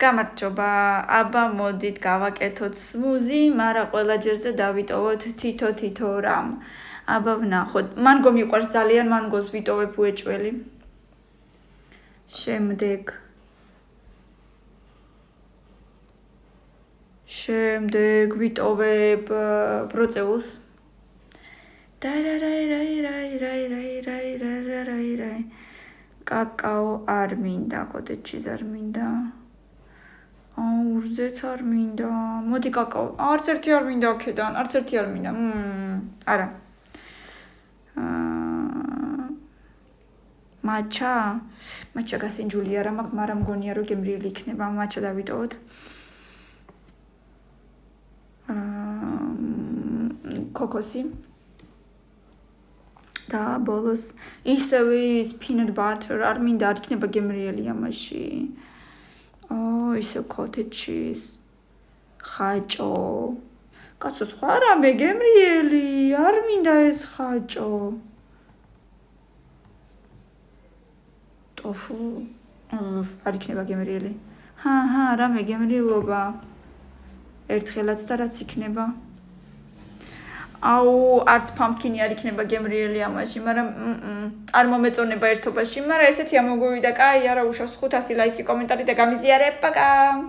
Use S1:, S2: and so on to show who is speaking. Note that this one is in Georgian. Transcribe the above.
S1: გამარჯობა, აბა მოდით გავაკეთოთ სმუზი, მაგრამ ყველა ჯერზე დავიტოვოთ თითო რამ. აბა ვნახოთ. მანგო მიყვარს ძალიან, მანგოს ვიტოვებ უეჭველი. შემდეგ ვიტოვებ ბროწეულს. კაკაო არ მინდა, კოტეჩიზ არ მინდა. ურზეც არ მინდა. მოდი კაკაო. არც ერთი არ მინდა აქედან, არც ერთი არ მინდა. არა. მაჩა გასინჯული არა მაქვს, მაგრამ მგონია რომ გემრიელი იქნება. მაჩა დავიტოვოთ. კოკოსი. და ბოლოს ისევ ის peanut butter არ მინდა, არ იქნება გემრიელი ამაში. ისევ cottage cheese. ხაჭო. კაცო სხვა რამე გემრიელი, არ მინდა ეს ხაჭო. ტოფუ. არ იქნება გემრიელი. რამე გემრიელობა. ერთხელაც და რაც იქნება. არც pumpkin არ იქნება გემრიელი ამაში, მაგრამ არ მომეწონება ერთობაში, მაგრამ ესეთი ამოგვივიდა, კაი, არა უშავს 500 ლაიქი, კომენტარი და გამიზიარებ, პაკა.